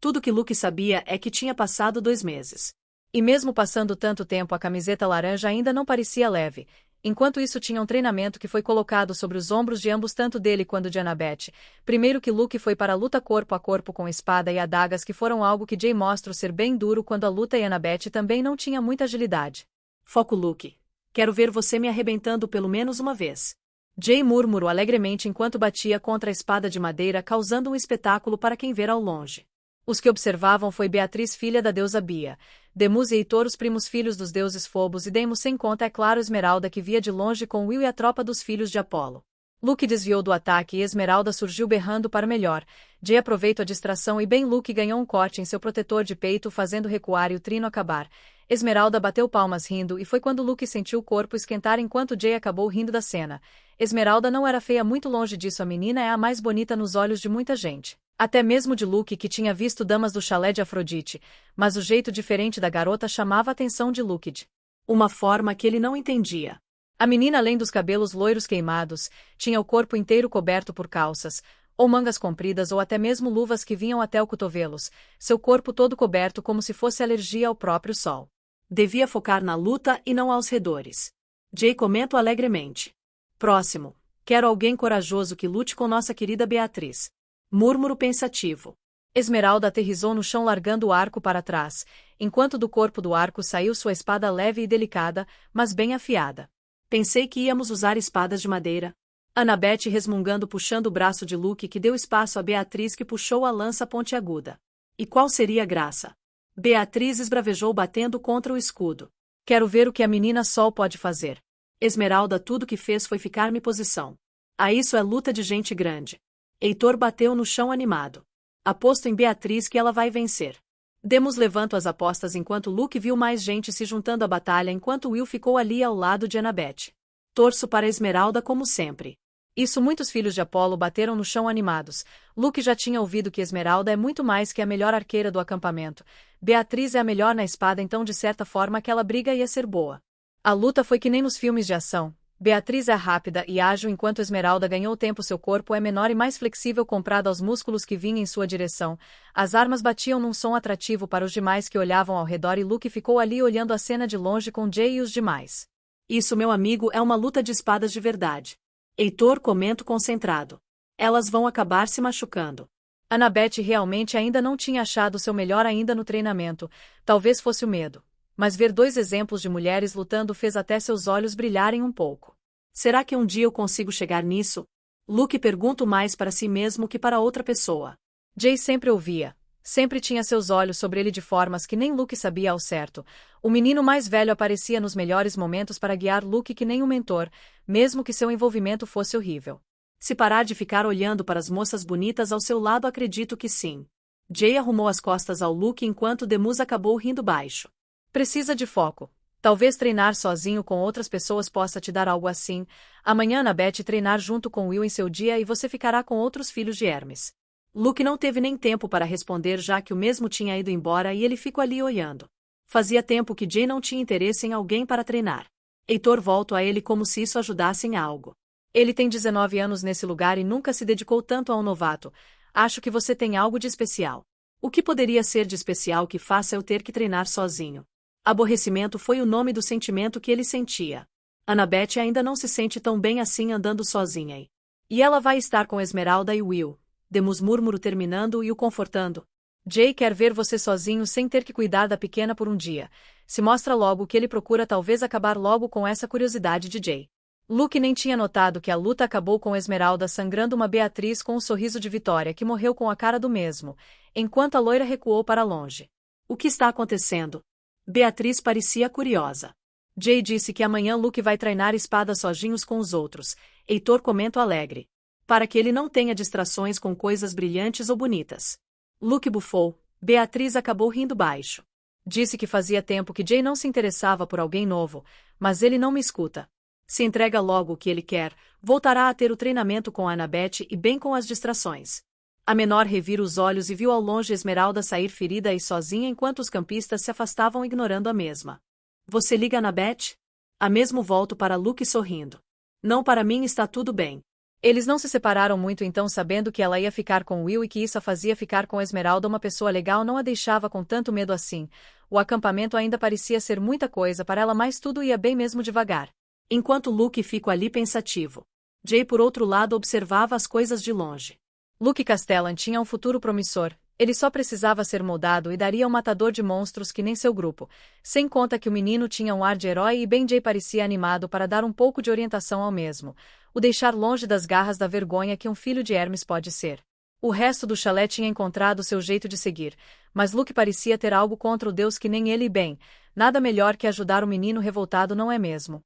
Tudo que Luke sabia é que tinha passado 2 meses. E mesmo passando tanto tempo, a camiseta laranja ainda não parecia leve. Enquanto isso, tinha um treinamento que foi colocado sobre os ombros de ambos, tanto dele quanto de Annabeth. Primeiro que Luke foi para a luta corpo a corpo com espada e adagas, que foram algo que Jay mostrou ser bem duro quando a luta, e Annabeth também não tinha muita agilidade. Foco, Luke. Quero ver você me arrebentando pelo menos uma vez. Jay murmurou alegremente enquanto batia contra a espada de madeira, causando um espetáculo para quem ver ao longe. Os que observavam foi Beatriz, filha da deusa Bia, Demus e Heitor, os primos filhos dos deuses Phobos e Deimos, sem conta, é claro, Esmeralda, que via de longe com Will e a tropa dos filhos de Apolo. Luke desviou do ataque e Esmeralda surgiu berrando para melhor. Jay aproveitou a distração e bem Luke ganhou um corte em seu protetor de peito, fazendo recuar e o trino acabar. Esmeralda bateu palmas rindo, e foi quando Luke sentiu o corpo esquentar enquanto Jay acabou rindo da cena. Esmeralda não era feia, muito longe disso, a menina é a mais bonita nos olhos de muita gente. Até mesmo de Luke, que tinha visto damas do chalé de Afrodite, mas o jeito diferente da garota chamava a atenção de Luke de uma forma que ele não entendia. A menina, além dos cabelos loiros queimados, tinha o corpo inteiro coberto por calças, ou mangas compridas, ou até mesmo luvas que vinham até os cotovelos, seu corpo todo coberto como se fosse alergia ao próprio sol. Devia focar na luta e não aos redores. Jay comentou alegremente. Próximo. Quero alguém corajoso que lute com nossa querida Beatriz. Murmurou pensativo. Esmeralda aterrissou no chão, largando o arco para trás, enquanto do corpo do arco saiu sua espada leve e delicada, mas bem afiada. Pensei que íamos usar espadas de madeira. Annabeth resmungando, puxando o braço de Luke, que deu espaço a Beatriz, que puxou a lança pontiaguda. E qual seria a graça? Beatriz esbravejou, batendo contra o escudo. Quero ver o que a menina Sol pode fazer. Esmeralda tudo que fez foi ficar-me posição. Ah, isso é luta de gente grande. Heitor bateu no chão animado. Aposto em Beatriz que ela vai vencer. Demus levantou as apostas enquanto Luke viu mais gente se juntando à batalha, enquanto Will ficou ali ao lado de Annabeth. Torço para Esmeralda como sempre. Isso, muitos filhos de Apolo bateram no chão animados. Luke já tinha ouvido que Esmeralda é muito mais que a melhor arqueira do acampamento. Beatriz é a melhor na espada, então de certa forma aquela briga ia ser boa. A luta foi que nem nos filmes de ação. Beatriz é rápida e ágil, enquanto Esmeralda ganhou tempo. Seu corpo é menor e mais flexível comparado aos músculos que vinham em sua direção. As armas batiam num som atrativo para os demais que olhavam ao redor, e Luke ficou ali olhando a cena de longe com Jay e os demais. Isso, meu amigo, é uma luta de espadas de verdade. Heitor comenta concentrado. Elas vão acabar se machucando. Annabeth realmente ainda não tinha achado seu melhor ainda no treinamento. Talvez fosse o medo. Mas ver 2 exemplos de mulheres lutando fez até seus olhos brilharem um pouco. Será que um dia eu consigo chegar nisso? Luke pergunta mais para si mesmo que para outra pessoa. Jay sempre ouvia. Sempre tinha seus olhos sobre ele de formas que nem Luke sabia ao certo. O menino mais velho aparecia nos melhores momentos para guiar Luke, que nem um mentor, mesmo que seu envolvimento fosse horrível. Se parar de ficar olhando para as moças bonitas ao seu lado, acredito que sim. Jay arrumou as costas ao Luke enquanto Demus acabou rindo baixo. Precisa de foco. Talvez treinar sozinho com outras pessoas possa te dar algo assim. Amanhã Annabeth treinar junto com Will em seu dia e você ficará com outros filhos de Hermes. Luke não teve nem tempo para responder, já que o mesmo tinha ido embora, e ele ficou ali olhando. Fazia tempo que Jay não tinha interesse em alguém para treinar. Heitor voltou a ele como se isso ajudasse em algo. Ele tem 19 anos nesse lugar e nunca se dedicou tanto a um novato. Acho que você tem algo de especial. O que poderia ser de especial que faça eu ter que treinar sozinho? Aborrecimento foi o nome do sentimento que ele sentia. Annabeth ainda não se sente tão bem assim andando sozinha. E ela vai estar com Esmeralda e Will. Demus murmurou, terminando e o confortando. Jay quer ver você sozinho sem ter que cuidar da pequena por um dia. Se mostra logo o que ele procura, talvez acabar logo com essa curiosidade de Jay. Luke nem tinha notado que a luta acabou com Esmeralda sangrando, uma Beatriz com um sorriso de vitória que morreu com a cara do mesmo, enquanto a loira recuou para longe. O que está acontecendo? Beatriz parecia curiosa. Jay disse que amanhã Luke vai treinar espada sozinhos com os outros. Heitor comenta alegre. Para que ele não tenha distrações com coisas brilhantes ou bonitas. Luke bufou. Beatriz acabou rindo baixo. Disse que fazia tempo que Jay não se interessava por alguém novo, mas ele não me escuta. Se entrega logo o que ele quer, voltará a ter o treinamento com Annabeth e bem com as distrações. A menor revira os olhos e viu ao longe Esmeralda sair ferida e sozinha enquanto os campistas se afastavam ignorando a mesma. Você liga Annabeth? A mesmo volto para Luke sorrindo. Não, para mim está tudo bem. Eles não se separaram muito então, sabendo que ela ia ficar com Will e que isso a fazia ficar com Esmeralda. Uma pessoa legal não a deixava com tanto medo assim. O acampamento ainda parecia ser muita coisa para ela, mas tudo ia bem mesmo devagar. Enquanto Luke ficou ali pensativo, Jay por outro lado observava as coisas de longe. Luke Castellan tinha um futuro promissor. Ele só precisava ser moldado e daria um matador de monstros que nem seu grupo. Sem conta que o menino tinha um ar de herói e Ben Jay parecia animado para dar um pouco de orientação ao mesmo. O deixar longe das garras da vergonha que um filho de Hermes pode ser. O resto do chalé tinha encontrado seu jeito de seguir, mas Luke parecia ter algo contra o deus que nem ele e Ben. Nada melhor que ajudar o menino revoltado, não é mesmo?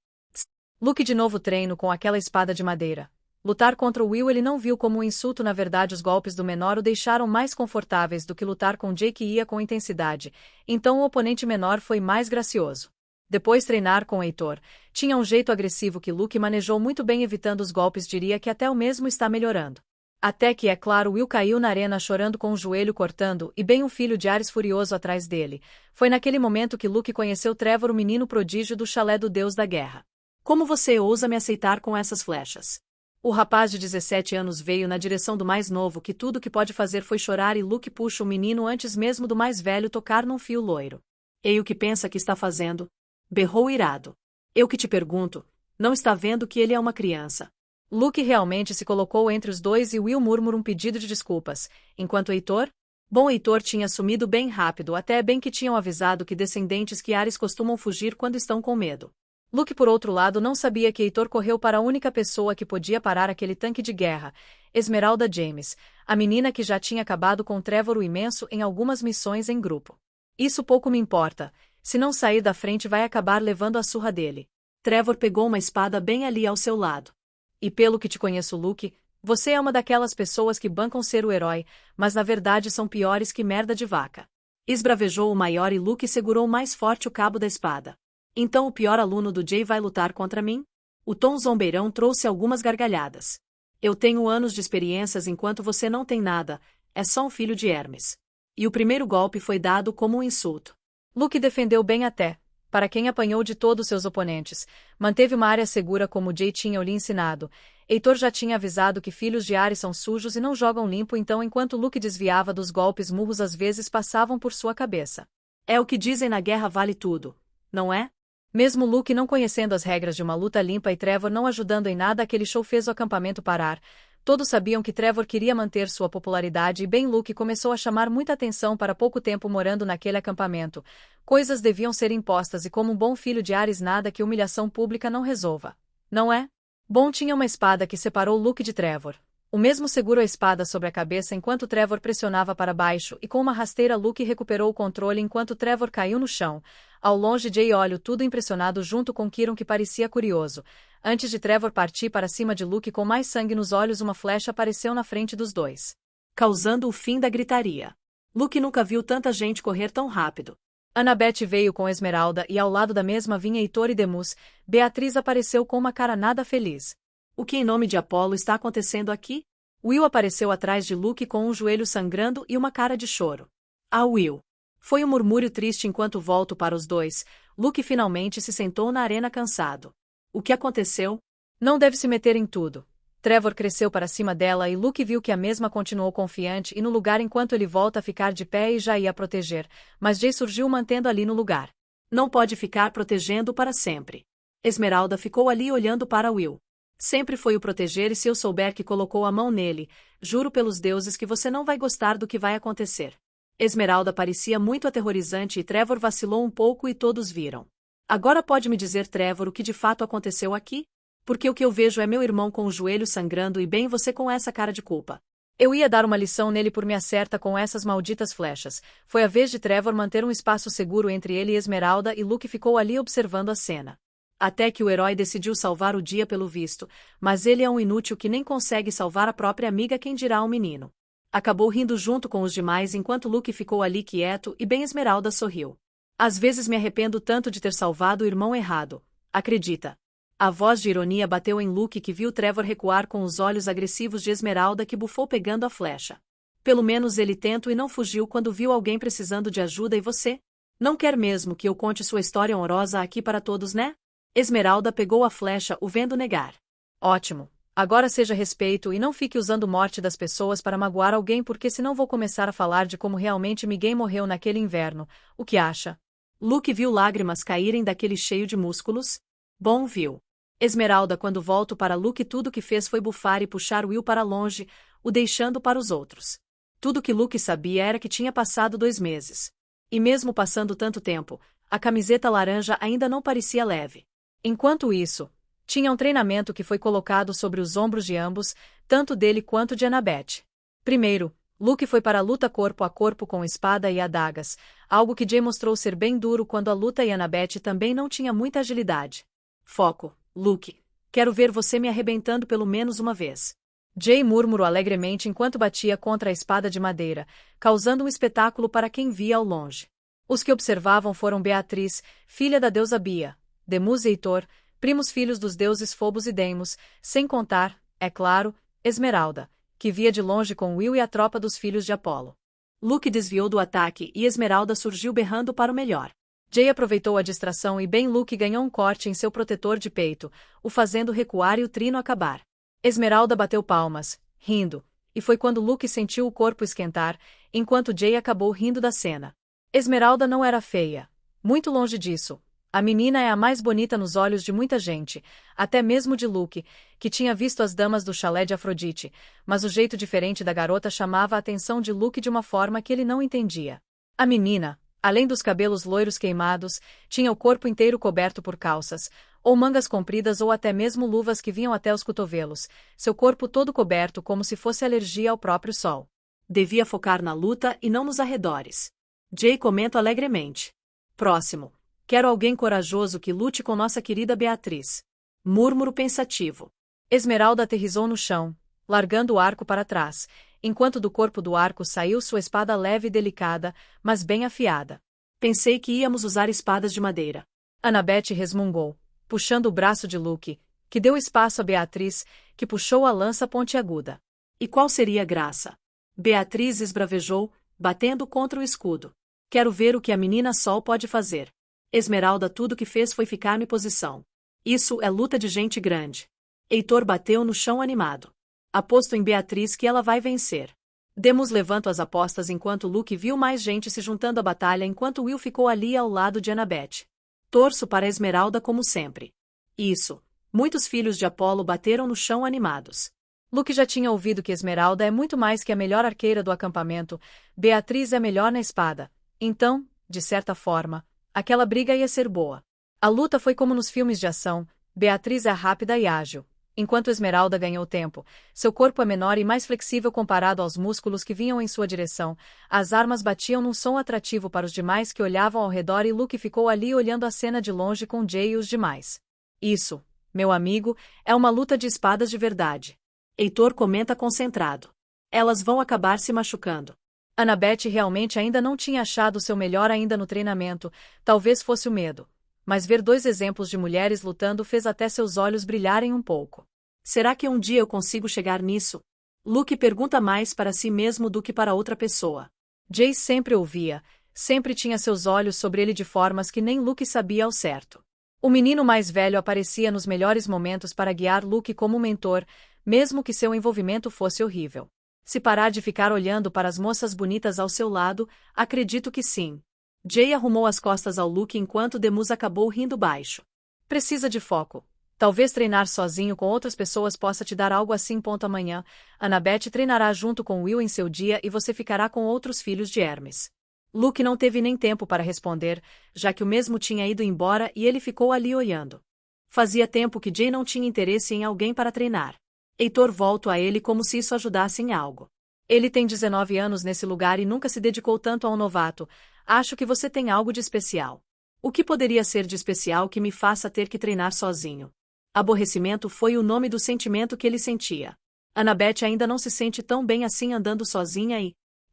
Luke de novo treino com aquela espada de madeira. Lutar contra Will ele não viu como um insulto, na verdade os golpes do menor o deixaram mais confortáveis do que lutar com Jay, que ia com intensidade, então o oponente menor foi mais gracioso. Depois treinar com Heitor, tinha um jeito agressivo que Luke manejou muito bem evitando os golpes, diria que até o mesmo está melhorando. Até que, é claro, Will caiu na arena chorando com o joelho cortando e bem um filho de Ares furioso atrás dele. Foi naquele momento que Luke conheceu Trevor, o menino prodígio do chalé do deus da guerra. Como você ousa me aceitar com essas flechas? O rapaz de 17 anos veio na direção do mais novo, que tudo que pode fazer foi chorar, e Luke puxa o menino antes mesmo do mais velho tocar num fio loiro. Ei, o que pensa que está fazendo? Berrou irado. Eu que te pergunto, não está vendo que ele é uma criança? Luke realmente se colocou entre os dois e Will murmura um pedido de desculpas, enquanto Heitor? Bom, Heitor tinha sumido bem rápido, até bem que tinham avisado que descendentes que Ares costumam fugir quando estão com medo. Luke, por outro lado, não sabia que Heitor correu para a única pessoa que podia parar aquele tanque de guerra, Esmeralda James, a menina que já tinha acabado com Trevor o Imenso em algumas missões em grupo. Isso pouco me importa, se não sair da frente vai acabar levando a surra dele. Trevor pegou uma espada bem ali ao seu lado. E pelo que te conheço, Luke, você é uma daquelas pessoas que bancam ser o herói, mas na verdade são piores que merda de vaca. Esbravejou o maior e Luke segurou mais forte o cabo da espada. Então o pior aluno do Jay vai lutar contra mim? O tom zombeirão trouxe algumas gargalhadas. Eu tenho anos de experiências enquanto você não tem nada, é só um filho de Hermes. E o primeiro golpe foi dado como um insulto. Luke defendeu bem até, para quem apanhou de todos seus oponentes, manteve uma área segura como Jay tinha lhe ensinado. Heitor já tinha avisado que filhos de Ares são sujos e não jogam limpo, então enquanto Luke desviava dos golpes, murros às vezes passavam por sua cabeça. É o que dizem na guerra, vale tudo, não é? Mesmo Luke não conhecendo as regras de uma luta limpa e Trevor não ajudando em nada, aquele show fez o acampamento parar. Todos sabiam que Trevor queria manter sua popularidade e bem Luke começou a chamar muita atenção para pouco tempo morando naquele acampamento. Coisas deviam ser impostas e como um bom filho de Ares nada que humilhação pública não resolva. Não é? Bom, tinha uma espada que separou Luke de Trevor. O mesmo segurou a espada sobre a cabeça enquanto Trevor pressionava para baixo e com uma rasteira Luke recuperou o controle enquanto Trevor caiu no chão. Ao longe Jay olhou tudo impressionado junto com Kiron, que parecia curioso. Antes de Trevor partir para cima de Luke com mais sangue nos olhos, uma flecha apareceu na frente dos dois, causando o fim da gritaria. Luke nunca viu tanta gente correr tão rápido. Annabeth veio com Esmeralda e ao lado da mesma vinha Heitor e Demus. Beatriz apareceu com uma cara nada feliz. O que em nome de Apolo está acontecendo aqui? Will apareceu atrás de Luke com um joelho sangrando e uma cara de choro. Ah, Will! Foi um murmúrio triste enquanto volto para os dois. Luke finalmente se sentou na arena cansado. O que aconteceu? Não deve se meter em tudo. Trevor cresceu para cima dela e Luke viu que a mesma continuou confiante e no lugar enquanto ele volta a ficar de pé e já ia proteger, mas Jay surgiu mantendo ali no lugar. Não pode ficar protegendo para sempre. Esmeralda ficou ali olhando para Will. Sempre foi o proteger e se eu souber que colocou a mão nele, juro pelos deuses que você não vai gostar do que vai acontecer. Esmeralda parecia muito aterrorizante e Trevor vacilou um pouco e todos viram. Agora pode me dizer, Trevor, o que de fato aconteceu aqui? Porque o que eu vejo é meu irmão com o joelho sangrando e bem você com essa cara de culpa. Eu ia dar uma lição nele por me acerta com essas malditas flechas. Foi a vez de Trevor manter um espaço seguro entre ele e Esmeralda e Luke ficou ali observando a cena. Até que o herói decidiu salvar o dia pelo visto, mas ele é um inútil que nem consegue salvar a própria amiga, quem dirá um menino. Acabou rindo junto com os demais enquanto Luke ficou ali quieto e bem Esmeralda sorriu. Às vezes me arrependo tanto de ter salvado o irmão errado. Acredita? A voz de ironia bateu em Luke, que viu Trevor recuar com os olhos agressivos de Esmeralda, que bufou pegando a flecha. Pelo menos ele tentou e não fugiu quando viu alguém precisando de ajuda, e você? Não quer mesmo que eu conte sua história honrosa aqui para todos, né? Esmeralda pegou a flecha, o vendo negar. Ótimo. Agora seja respeito e não fique usando morte das pessoas para magoar alguém porque senão vou começar a falar de como realmente Miguel morreu naquele inverno. O que acha? Luke viu lágrimas caírem daquele cheio de músculos. Bom, viu. Esmeralda, quando volto para Luke, tudo que fez foi bufar e puxar Will para longe, o deixando para os outros. Tudo que Luke sabia era que tinha passado 2 meses. E mesmo passando tanto tempo, a camiseta laranja ainda não parecia leve. Enquanto isso, tinha um treinamento que foi colocado sobre os ombros de ambos, tanto dele quanto de Annabeth. Primeiro, Luke foi para a luta corpo a corpo com espada e adagas, algo que Jay mostrou ser bem duro quando a luta e Annabeth também não tinha muita agilidade. Foco, Luke. Quero ver você me arrebentando pelo menos uma vez. Jay murmurou alegremente enquanto batia contra a espada de madeira, causando um espetáculo para quem via ao longe. Os que observavam foram Beatriz, filha da deusa Bia, Demus e Heitor, primos filhos dos deuses Phobos e Deimos, sem contar, é claro, Esmeralda, que via de longe com Will e a tropa dos filhos de Apolo. Luke desviou do ataque e Esmeralda surgiu berrando para o melhor. Jay aproveitou a distração e bem Luke ganhou um corte em seu protetor de peito, o fazendo recuar e o trino acabar. Esmeralda bateu palmas, rindo, e foi quando Luke sentiu o corpo esquentar, enquanto Jay acabou rindo da cena. Esmeralda não era feia. Muito longe disso. A menina é a mais bonita nos olhos de muita gente, até mesmo de Luke, que tinha visto as damas do chalé de Afrodite, mas o jeito diferente da garota chamava a atenção de Luke de uma forma que ele não entendia. A menina, além dos cabelos loiros queimados, tinha o corpo inteiro coberto por calças, ou mangas compridas ou até mesmo luvas que vinham até os cotovelos, seu corpo todo coberto como se fosse alergia ao próprio sol. Devia focar na luta e não nos arredores. Jay comenta alegremente. Próximo. Quero alguém corajoso que lute com nossa querida Beatriz. Murmuro pensativo. Esmeralda aterrissou no chão, largando o arco para trás, enquanto do corpo do arco saiu sua espada leve e delicada, mas bem afiada. Pensei que íamos usar espadas de madeira. Annabeth resmungou, puxando o braço de Luke, que deu espaço a Beatriz, que puxou a lança pontiaguda. E qual seria a graça? Beatriz esbravejou, batendo contra o escudo. Quero ver o que a menina Sol pode fazer. Esmeralda tudo que fez foi ficar em posição. Isso é luta de gente grande. Heitor bateu no chão animado. Aposto em Beatriz que ela vai vencer. Demus levanta as apostas enquanto Luke viu mais gente se juntando à batalha enquanto Will ficou ali ao lado de Annabeth. Torço para Esmeralda como sempre. Isso. Muitos filhos de Apolo bateram no chão animados. Luke já tinha ouvido que Esmeralda é muito mais que a melhor arqueira do acampamento, Beatriz é melhor na espada. Então, de certa forma, aquela briga ia ser boa. A luta foi como nos filmes de ação, Beatriz é rápida e ágil, enquanto Esmeralda ganhou tempo, seu corpo é menor e mais flexível comparado aos músculos que vinham em sua direção, as armas batiam num som atrativo para os demais que olhavam ao redor e Luke ficou ali olhando a cena de longe com Jay e os demais. Isso, meu amigo, é uma luta de espadas de verdade. Heitor comenta concentrado. Elas vão acabar se machucando. Annabeth realmente ainda não tinha achado seu melhor ainda no treinamento, talvez fosse o medo. Mas ver 2 exemplos de mulheres lutando fez até seus olhos brilharem um pouco. Será que um dia eu consigo chegar nisso? Luke pergunta mais para si mesmo do que para outra pessoa. Jay sempre ouvia, sempre tinha seus olhos sobre ele de formas que nem Luke sabia ao certo. O menino mais velho aparecia nos melhores momentos para guiar Luke como um mentor, mesmo que seu envolvimento fosse horrível. Se parar de ficar olhando para as moças bonitas ao seu lado, acredito que sim. Jay arrumou as costas ao Luke enquanto Demus acabou rindo baixo. Precisa de foco. Talvez treinar sozinho com outras pessoas possa te dar algo assim. Amanhã, Annabeth treinará junto com Will em seu dia e você ficará com outros filhos de Hermes. Luke não teve nem tempo para responder, já que o mesmo tinha ido embora e ele ficou ali olhando. Fazia tempo que Jay não tinha interesse em alguém para treinar. Heitor voltou a ele como se isso ajudasse em algo. Ele tem 19 anos nesse lugar e nunca se dedicou tanto a um novato. Acho que você tem algo de especial. O que poderia ser de especial que me faça ter que treinar sozinho? Aborrecimento foi o nome do sentimento que ele sentia. Annabeth ainda não se sente tão bem assim andando sozinha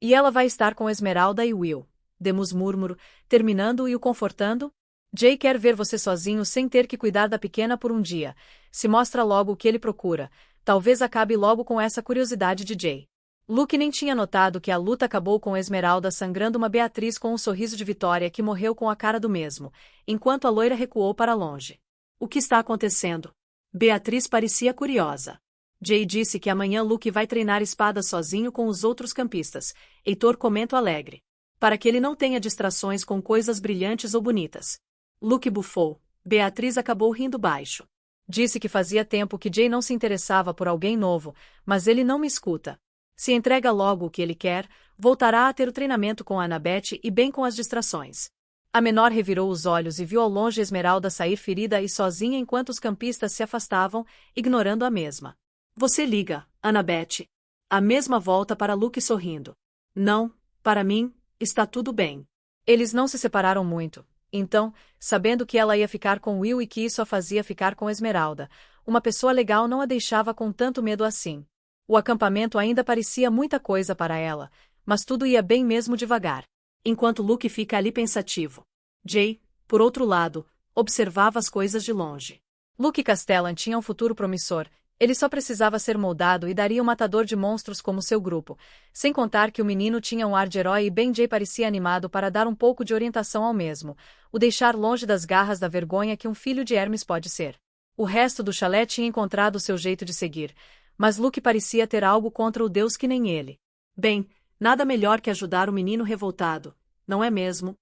e ela vai estar com Esmeralda e Will. Demus murmurou, terminando e o confortando. Jay quer ver você sozinho sem ter que cuidar da pequena por um dia. Se mostra logo o que ele procura. Talvez acabe logo com essa curiosidade de Jay. Luke nem tinha notado que a luta acabou com Esmeralda sangrando uma Beatriz com um sorriso de vitória que morreu com a cara do mesmo, enquanto a loira recuou para longe. O que está acontecendo? Beatriz parecia curiosa. Jay disse que amanhã Luke vai treinar espada sozinho com os outros campistas. Heitor comenta alegre. Para que ele não tenha distrações com coisas brilhantes ou bonitas. Luke bufou. Beatriz acabou rindo baixo. Disse que fazia tempo que Jay não se interessava por alguém novo, mas ele não me escuta. Se entrega logo o que ele quer, voltará a ter o treinamento com a Annabeth e bem com as distrações. A menor revirou os olhos e viu ao longe Esmeralda sair ferida e sozinha enquanto os campistas se afastavam, ignorando a mesma. Você liga, Annabeth. A mesma volta para Luke sorrindo. Não, para mim, está tudo bem. Eles não se separaram muito. Então, sabendo que ela ia ficar com Will e que isso a fazia ficar com Esmeralda, uma pessoa legal não a deixava com tanto medo assim. O acampamento ainda parecia muita coisa para ela, mas tudo ia bem mesmo devagar. Enquanto Luke fica ali pensativo. Jay, por outro lado, observava as coisas de longe. Luke Castellan tinha um futuro promissor. Ele só precisava ser moldado e daria um matador de monstros como seu grupo, sem contar que o menino tinha um ar de herói e Ben Jay parecia animado para dar um pouco de orientação ao mesmo, o deixar longe das garras da vergonha que um filho de Hermes pode ser. O resto do chalé tinha encontrado seu jeito de seguir, mas Luke parecia ter algo contra o deus que nem ele. Bem, nada melhor que ajudar o menino revoltado, não é mesmo?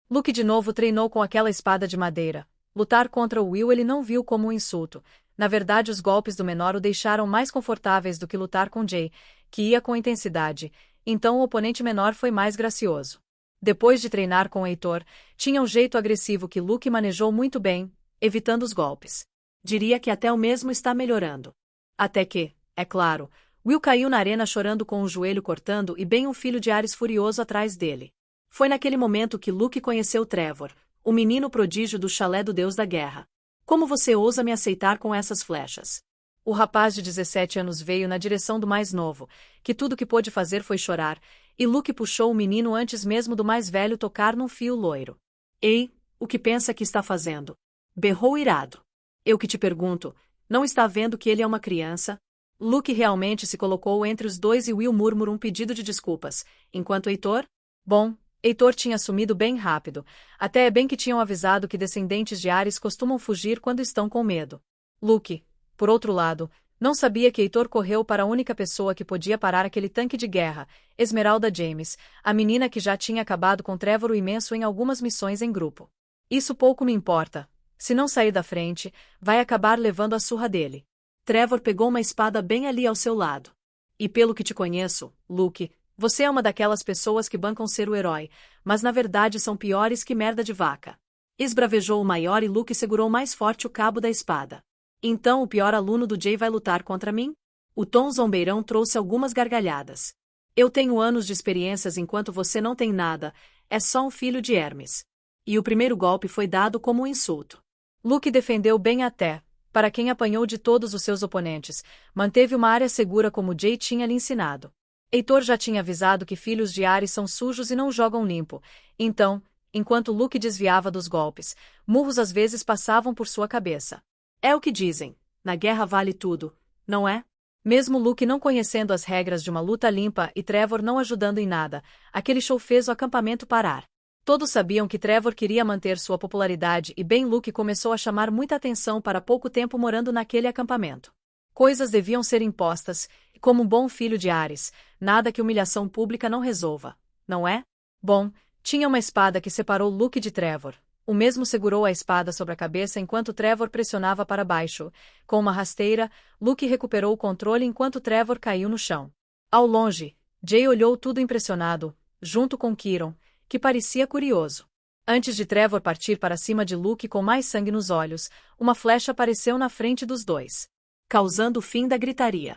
Luke de novo treinou com aquela espada de madeira. Lutar contra o Will ele não viu como um insulto. Na verdade, os golpes do menor o deixaram mais confortáveis do que lutar com Jay, que ia com intensidade, então o oponente menor foi mais gracioso. Depois de treinar com Heitor, tinha um jeito agressivo que Luke manejou muito bem, evitando os golpes. Diria que até o mesmo está melhorando. Até que, é claro, Will caiu na arena chorando com o joelho cortando e bem um filho de Ares furioso atrás dele. Foi naquele momento que Luke conheceu Trevor, o menino prodígio do chalé do deus da guerra. Como você ousa me aceitar com essas flechas? O rapaz de 17 anos veio na direção do mais novo, que tudo que pôde fazer foi chorar, e Luke puxou o menino antes mesmo do mais velho tocar num fio loiro. Ei, o que pensa que está fazendo? Berrou irado. Eu que te pergunto, não está vendo que ele é uma criança? Luke realmente se colocou entre os dois e Will murmurou um pedido de desculpas, enquanto Heitor? Bom, Heitor tinha sumido bem rápido, até é bem que tinham avisado que descendentes de Ares costumam fugir quando estão com medo. Luke, por outro lado, não sabia que Heitor correu para a única pessoa que podia parar aquele tanque de guerra, Esmeralda James, a menina que já tinha acabado com Trevor o Imenso em algumas missões em grupo. Isso pouco me importa. Se não sair da frente, vai acabar levando a surra dele. Trevor pegou uma espada bem ali ao seu lado. E pelo que te conheço, Luke, você é uma daquelas pessoas que bancam ser o herói, mas na verdade são piores que merda de vaca. Esbravejou o maior e Luke segurou mais forte o cabo da espada. Então o pior aluno do Jay vai lutar contra mim? O tom zombeirão trouxe algumas gargalhadas. Eu tenho anos de experiências enquanto você não tem nada, é só um filho de Hermes. E o primeiro golpe foi dado como um insulto. Luke defendeu bem até, para quem apanhou de todos os seus oponentes, manteve uma área segura como Jay tinha lhe ensinado. Heitor já tinha avisado que filhos de Ares são sujos e não jogam limpo, então, enquanto Luke desviava dos golpes, murros às vezes passavam por sua cabeça. É o que dizem, na guerra vale tudo, não é? Mesmo Luke não conhecendo as regras de uma luta limpa e Trevor não ajudando em nada, aquele show fez o acampamento parar. Todos sabiam que Trevor queria manter sua popularidade e bem Luke começou a chamar muita atenção para pouco tempo morando naquele acampamento. Coisas deviam ser impostas, e como um bom filho de Ares, nada que humilhação pública não resolva, não é? Bom, tinha uma espada que separou Luke de Trevor. O mesmo segurou a espada sobre a cabeça enquanto Trevor pressionava para baixo. Com uma rasteira, Luke recuperou o controle enquanto Trevor caiu no chão. Ao longe, Jay olhou tudo impressionado, junto com Kiron, que parecia curioso. Antes de Trevor partir para cima de Luke com mais sangue nos olhos, uma flecha apareceu na frente dos dois, causando o fim da gritaria.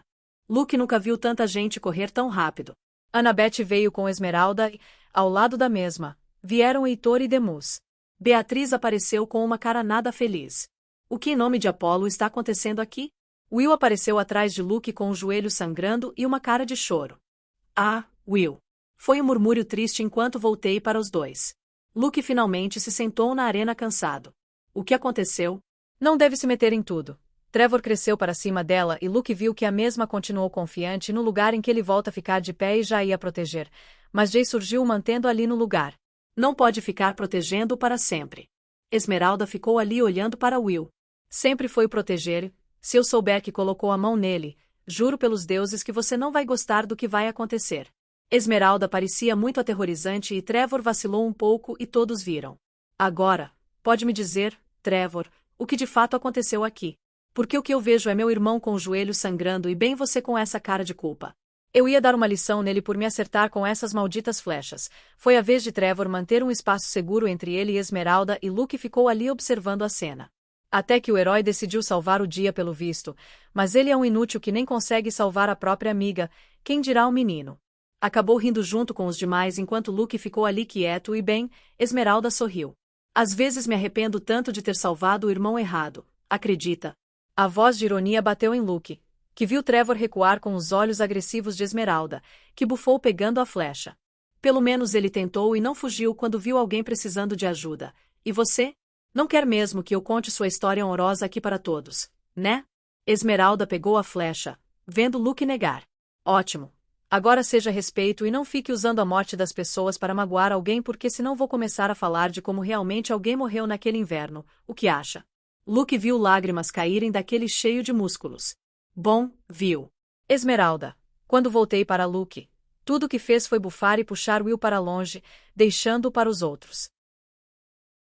Luke nunca viu tanta gente correr tão rápido. Annabeth veio com Esmeralda e, ao lado da mesma, vieram Heitor e Demus. Beatriz apareceu com uma cara nada feliz. O que em nome de Apolo está acontecendo aqui? Will apareceu atrás de Luke com o joelho sangrando e uma cara de choro. Ah, Will. Foi um murmúrio triste enquanto voltei para os dois. Luke finalmente se sentou na arena cansado. O que aconteceu? Não deve se meter em tudo. Trevor cresceu para cima dela e Luke viu que a mesma continuou confiante no lugar em que ele volta a ficar de pé e já ia proteger. Mas Jay surgiu mantendo ali no lugar. Não pode ficar protegendo-o para sempre. Esmeralda ficou ali olhando para Will. Sempre foi proteger. Se eu souber que colocou a mão nele, Juro pelos deuses que você não vai gostar do que vai acontecer. Esmeralda parecia muito aterrorizante e Trevor vacilou um pouco e todos viram. Agora, pode me dizer, Trevor, o que de fato aconteceu aqui? Porque o que eu vejo é meu irmão com o joelho sangrando e bem você com essa cara de culpa. Eu ia dar uma lição nele por me acertar com essas malditas flechas. Foi a vez de Trevor manter um espaço seguro entre ele e Esmeralda e Luke ficou ali observando a cena. Até que o herói decidiu salvar o dia pelo visto, mas ele é um inútil que nem consegue salvar a própria amiga, quem dirá o menino. Acabou rindo junto com os demais enquanto Luke ficou ali quieto e bem, Esmeralda sorriu. Às vezes me arrependo tanto de ter salvado o irmão errado, acredita? A voz de ironia bateu em Luke, que viu Trevor recuar com os olhos agressivos de Esmeralda, que bufou pegando a flecha. Pelo menos ele tentou e não fugiu quando viu alguém precisando de ajuda. E você? Não quer mesmo que eu conte sua história honrosa aqui para todos, né? Esmeralda pegou a flecha, vendo Luke negar. Ótimo. Agora seja respeito e não fique usando a morte das pessoas para magoar alguém porque senão vou começar a falar de como realmente alguém morreu naquele inverno, o que acha? Luke viu lágrimas caírem daquele cheio de músculos. Bom, viu. Esmeralda. Quando voltei para Luke, tudo o que fez foi bufar e puxar Will para longe, deixando-o para os outros.